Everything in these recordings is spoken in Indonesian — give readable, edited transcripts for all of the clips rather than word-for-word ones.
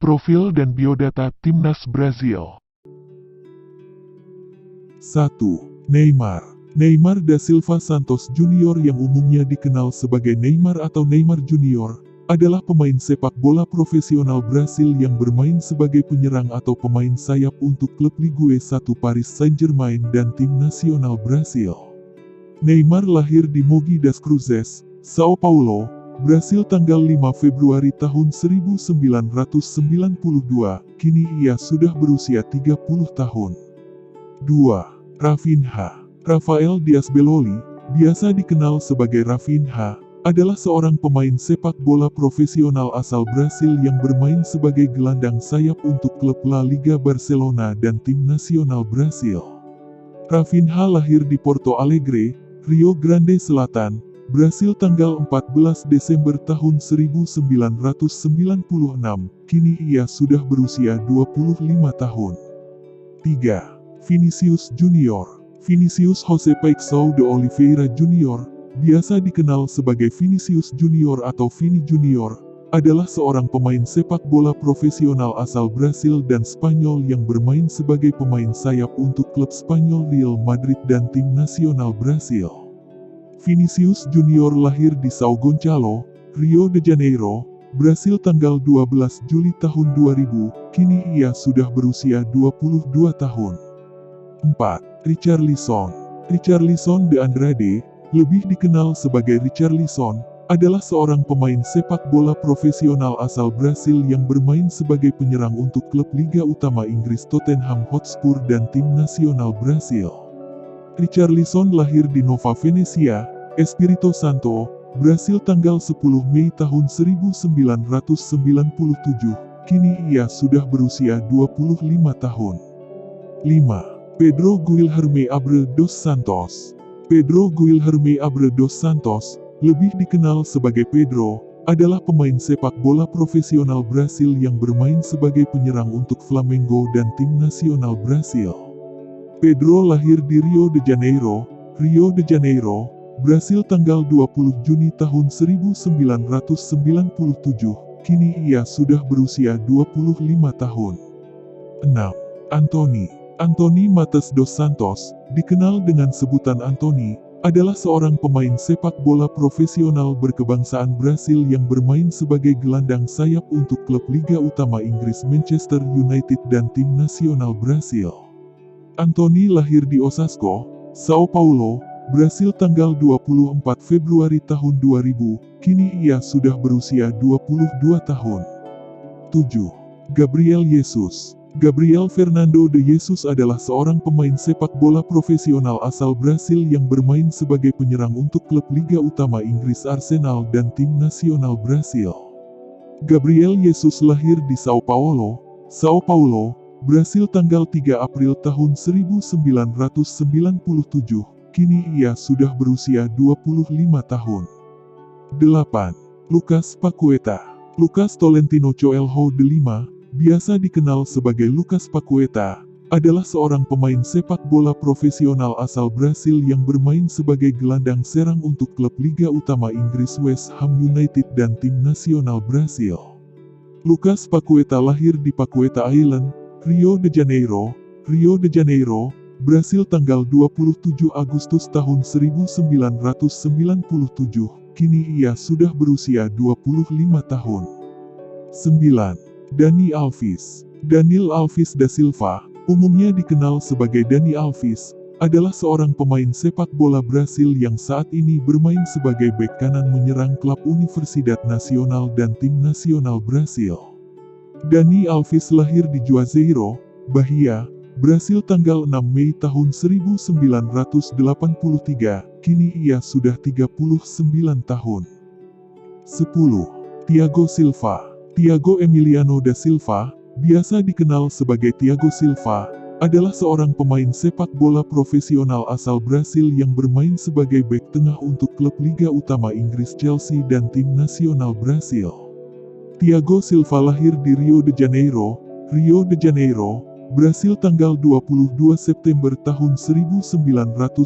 Profil dan biodata Timnas Brasil. 1. Neymar. Neymar da Silva Santos Junior yang umumnya dikenal sebagai Neymar atau Neymar Junior, adalah pemain sepak bola profesional Brasil yang bermain sebagai penyerang atau pemain sayap untuk klub Ligue 1 Paris Saint-Germain dan tim nasional Brasil. Neymar lahir di Mogi das Cruzes, São Paulo, Brasil tanggal 5 Februari tahun 1992, kini ia sudah berusia 30 tahun. 2. Rafinha. Rafael Dias Beloli, biasa dikenal sebagai Rafinha, adalah seorang pemain sepak bola profesional asal Brasil yang bermain sebagai gelandang sayap untuk klub La Liga Barcelona dan tim nasional Brasil. Rafinha lahir di Porto Alegre, Rio Grande Selatan, Brasil tanggal 14 Desember tahun 1996, kini ia sudah berusia 25 tahun. 3. Vinicius Junior. Vinicius José Paixão de Oliveira Junior, biasa dikenal sebagai Vinicius Junior atau Vini Junior, adalah seorang pemain sepak bola profesional asal Brasil dan Spanyol yang bermain sebagai pemain sayap untuk klub Spanyol Real Madrid dan tim nasional Brasil. Vinicius Junior lahir di São Gonçalo, Rio de Janeiro, Brasil tanggal 12 Juli tahun 2000, kini ia sudah berusia 22 tahun. 4. Richarlison. Richarlison de Andrade, lebih dikenal sebagai Richarlison, adalah seorang pemain sepak bola profesional asal Brasil yang bermain sebagai penyerang untuk klub Liga Utama Inggris Tottenham Hotspur dan tim nasional Brasil. Richarlison lahir di Nova Venecia, Espírito Santo, Brasil tanggal 10 Mei tahun 1997, kini ia sudah berusia 25 tahun. 5. Pedro Guilherme Abreu dos Santos. Pedro Guilherme Abreu dos Santos, lebih dikenal sebagai Pedro, adalah pemain sepak bola profesional Brasil yang bermain sebagai penyerang untuk Flamengo dan tim nasional Brasil. Pedro lahir di Rio de Janeiro, Brasil tanggal 20 Juni tahun 1997, kini ia sudah berusia 25 tahun. 6. Antony Matheus dos Santos, dikenal dengan sebutan Antony, adalah seorang pemain sepak bola profesional berkebangsaan Brasil yang bermain sebagai gelandang sayap untuk klub Liga Utama Inggris Manchester United dan tim nasional Brasil. Antony lahir di Osasco, São Paulo, Brasil tanggal 24 Februari tahun 2000, kini ia sudah berusia 22 tahun. 7. Gabriel Jesus. Gabriel Fernando de Jesus adalah seorang pemain sepak bola profesional asal Brasil yang bermain sebagai penyerang untuk klub Liga Utama Inggris Arsenal dan tim nasional Brasil. Gabriel Jesus lahir di São Paulo, Brasil tanggal 3 April tahun 1997, kini ia sudah berusia 25 tahun. 8. Lucas Paqueta. Lucas Tolentino Coelho de Lima, biasa dikenal sebagai Lucas Paqueta, adalah seorang pemain sepak bola profesional asal Brasil yang bermain sebagai gelandang serang untuk klub Liga Utama Inggris West Ham United dan tim nasional Brasil. Lucas Paqueta lahir di Paqueta Island, Rio de Janeiro, Brasil tanggal 27 Agustus tahun 1997, kini ia sudah berusia 25 tahun. 9. Dani Alves. Daniel Alves da Silva, umumnya dikenal sebagai Dani Alves, adalah seorang pemain sepak bola Brasil yang saat ini bermain sebagai bek kanan menyerang klub Universidad Nacional dan tim nasional Brasil. Dani Alves lahir di Juazeiro, Bahia, Brasil tanggal 6 Mei tahun 1983, kini ia sudah 39 tahun. 10. Thiago Silva. Thiago Emiliano da Silva, biasa dikenal sebagai Thiago Silva, adalah seorang pemain sepak bola profesional asal Brasil yang bermain sebagai bek tengah untuk klub Liga Utama Inggris Chelsea dan tim nasional Brasil. Thiago Silva lahir di Rio de Janeiro, Brasil tanggal 22 September tahun 1984,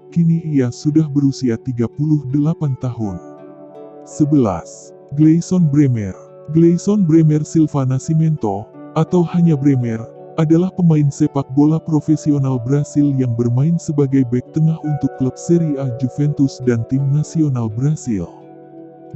kini ia sudah berusia 38 tahun. 11. Gleison Bremer. Gleison Bremer Silva Nascimento, atau hanya Bremer, adalah pemain sepak bola profesional Brasil yang bermain sebagai bek tengah untuk klub Serie A Juventus dan tim nasional Brasil.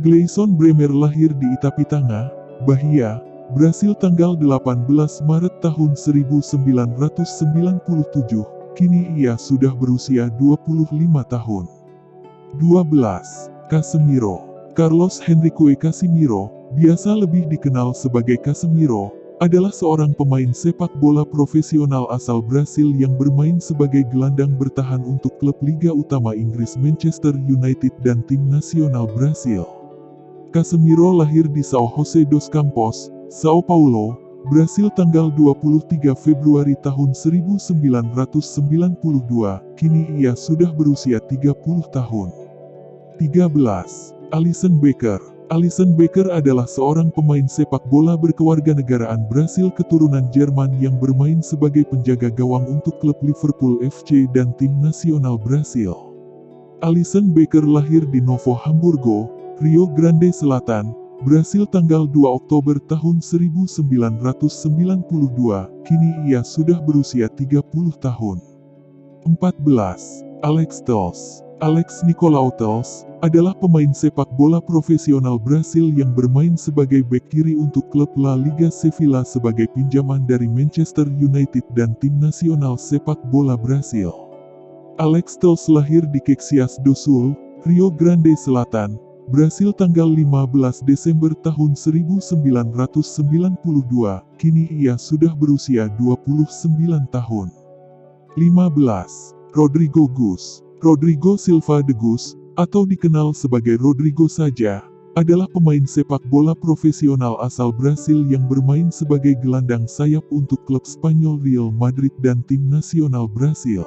Gleison Bremer lahir di Itapitanga, Bahia, Brasil tanggal 18 Maret tahun 1997. Kini ia sudah berusia 25 tahun. 12. Casemiro. Carlos Henrique Casemiro, biasa lebih dikenal sebagai Casemiro, adalah seorang pemain sepak bola profesional asal Brasil yang bermain sebagai gelandang bertahan untuk klub Liga Utama Inggris Manchester United dan tim nasional Brasil. Casemiro lahir di São José dos Campos, São Paulo, Brasil tanggal 23 Februari tahun 1992, kini ia sudah berusia 30 tahun. 13. Alisson Becker. Alisson Becker adalah seorang pemain sepak bola berkewarganegaraan Brasil keturunan Jerman yang bermain sebagai penjaga gawang untuk klub Liverpool FC dan tim nasional Brasil. Alisson Becker lahir di Novo Hamburgo, Rio Grande Selatan, Brasil tanggal 2 Oktober tahun 1992, kini ia sudah berusia 30 tahun. 14. Alex Telles. Alex Nicolau Telles adalah pemain sepak bola profesional Brasil yang bermain sebagai bek kiri untuk klub La Liga Sevilla sebagai pinjaman dari Manchester United dan tim nasional sepak bola Brasil. Alex Telles lahir di Caxias do Sul, Rio Grande Selatan, Brasil tanggal 15 Desember tahun 1992, kini ia sudah berusia 29 tahun. 15. Rodrigo Gus. Rodrigo Silva de Gus, atau dikenal sebagai Rodrigo saja, adalah pemain sepak bola profesional asal Brasil yang bermain sebagai gelandang sayap untuk klub Spanyol Real Madrid dan tim nasional Brasil.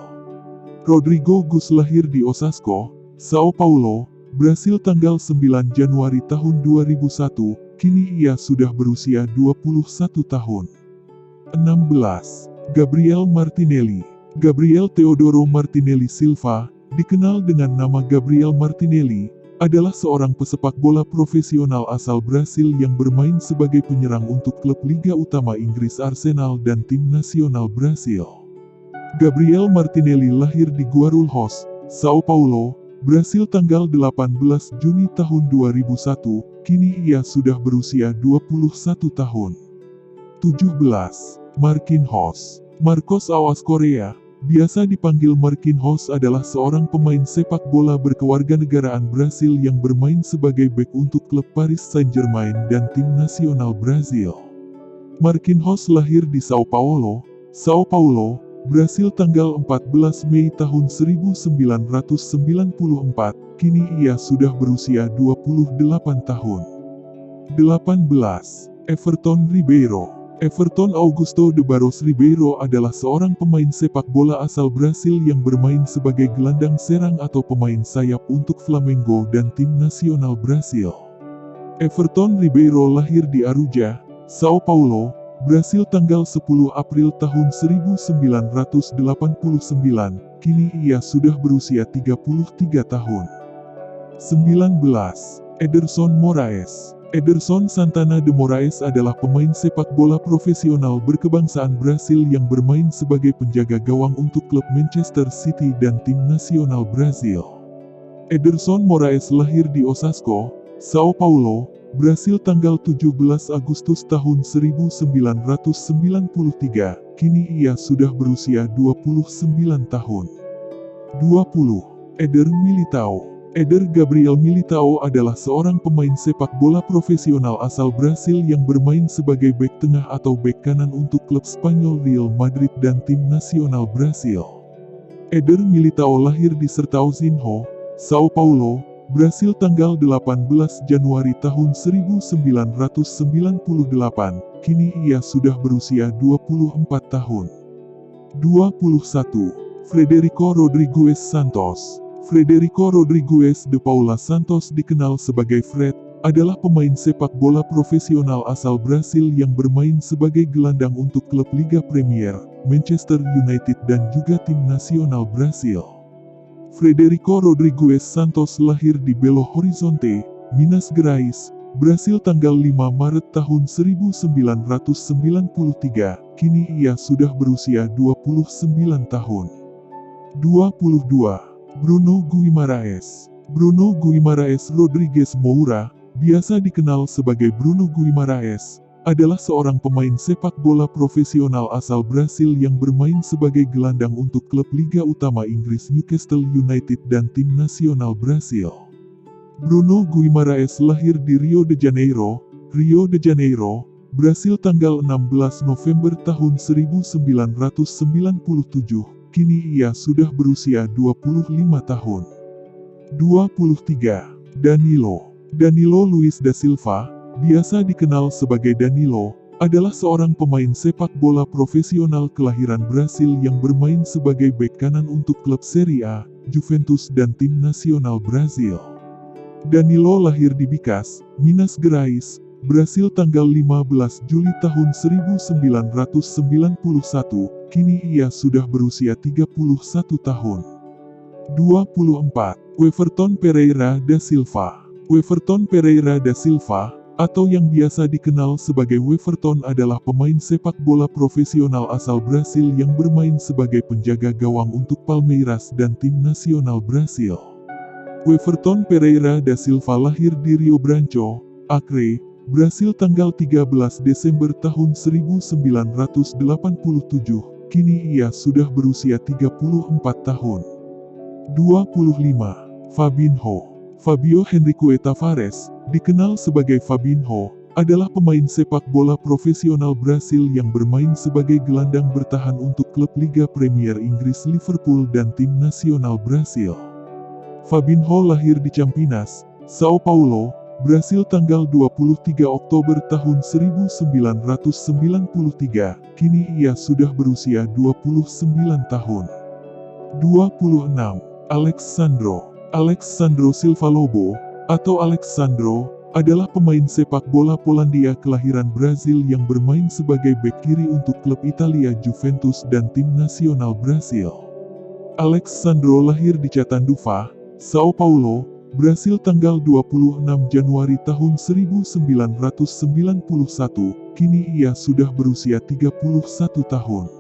Rodrigo Gus lahir di Osasco, São Paulo, Brasil tanggal 9 Januari tahun 2001, kini ia sudah berusia 21 tahun. 16. Gabriel Martinelli. Gabriel Teodoro Martinelli Silva, dikenal dengan nama Gabriel Martinelli, adalah seorang pesepak bola profesional asal Brasil yang bermain sebagai penyerang untuk klub Liga Utama Inggris Arsenal dan tim nasional Brasil. Gabriel Martinelli lahir di Guarulhos, São Paulo, Brasil tanggal 18 Juni tahun 2001, kini ia sudah berusia 21 tahun. 17. Marquinhos. Marcos Awas Korea, biasa dipanggil Marquinhos adalah seorang pemain sepak bola berkewarganegaraan Brasil yang bermain sebagai bek untuk klub Paris Saint-Germain dan tim nasional Brasil. Marquinhos lahir di São Paulo, Brasil tanggal 14 Mei tahun 1994, kini ia sudah berusia 28 tahun. 18. Everton Ribeiro. Everton Augusto de Barros Ribeiro adalah seorang pemain sepak bola asal Brasil yang bermain sebagai gelandang serang atau pemain sayap untuk Flamengo dan tim nasional Brasil. Everton Ribeiro lahir di Aruja, São Paulo, Brasil tanggal 10 April tahun 1989, kini ia sudah berusia 33 tahun. 19. Ederson Moraes. Ederson Santana de Moraes adalah pemain sepak bola profesional berkebangsaan Brasil yang bermain sebagai penjaga gawang untuk klub Manchester City dan tim nasional Brasil. Ederson Moraes lahir di Osasco, São Paulo, Brasil tanggal 17 Agustus tahun 1993, kini ia sudah berusia 29 tahun. 20. Eder Militao. Eder Gabriel Militao adalah seorang pemain sepak bola profesional asal Brasil yang bermain sebagai bek tengah atau bek kanan untuk klub Spanyol Real Madrid dan tim nasional Brasil. Eder Militao lahir di Sertãozinho, São Paulo, Brasil tanggal 18 Januari tahun 1998, kini ia sudah berusia 24 tahun. 21. Frederico Rodrigues Santos. Frederico Rodrigues de Paula Santos dikenal sebagai Fred, adalah pemain sepak bola profesional asal Brasil yang bermain sebagai gelandang untuk klub Liga Premier, Manchester United dan juga tim nasional Brasil. Frederico Rodrigues Santos lahir di Belo Horizonte, Minas Gerais, Brasil tanggal 5 Maret tahun 1993, kini ia sudah berusia 29 tahun. 22. Bruno Guimaraes. Bruno Guimaraes Rodrigues Moura, biasa dikenal sebagai Bruno Guimaraes, adalah seorang pemain sepak bola profesional asal Brasil yang bermain sebagai gelandang untuk klub Liga Utama Inggris Newcastle United dan tim nasional Brasil. Bruno Guimaraes lahir di Rio de Janeiro, Brasil tanggal 16 November tahun 1997. Kini ia sudah berusia 25 tahun. 23. Danilo Luiz da Silva, biasa dikenal sebagai Danilo, adalah seorang pemain sepak bola profesional kelahiran Brasil yang bermain sebagai bek kanan untuk klub Serie A, Juventus dan tim nasional Brasil. Danilo lahir di Bicas, Minas Gerais, Brasil tanggal 15 Juli tahun 1991, kini ia sudah berusia 31 tahun. 24. Weverton Pereira da Silva. Weverton Pereira da Silva, atau yang biasa dikenal sebagai Weverton adalah pemain sepak bola profesional asal Brasil yang bermain sebagai penjaga gawang untuk Palmeiras dan tim nasional Brasil. Weverton Pereira da Silva lahir di Rio Branco, Acre, Brasil tanggal 13 Desember tahun 1987, kini ia sudah berusia 34 tahun. 25. Fabio Henrique Tavares, dikenal sebagai Fabinho, adalah pemain sepak bola profesional Brasil yang bermain sebagai gelandang bertahan untuk klub Liga Premier Inggris Liverpool dan tim nasional Brasil. Fabinho lahir di Campinas, São Paulo, Brasil tanggal 23 Oktober tahun 1993, kini ia sudah berusia 29 tahun. 26. Alexandro Silva Lobo, atau Alexandro, adalah pemain sepak bola Polandia kelahiran Brazil yang bermain sebagai bek kiri untuk klub Italia Juventus dan tim nasional Brasil. Alexandro lahir di Catanduva, São Paulo, Brasil tanggal 26 Januari tahun 1991, kini ia sudah berusia 31 tahun.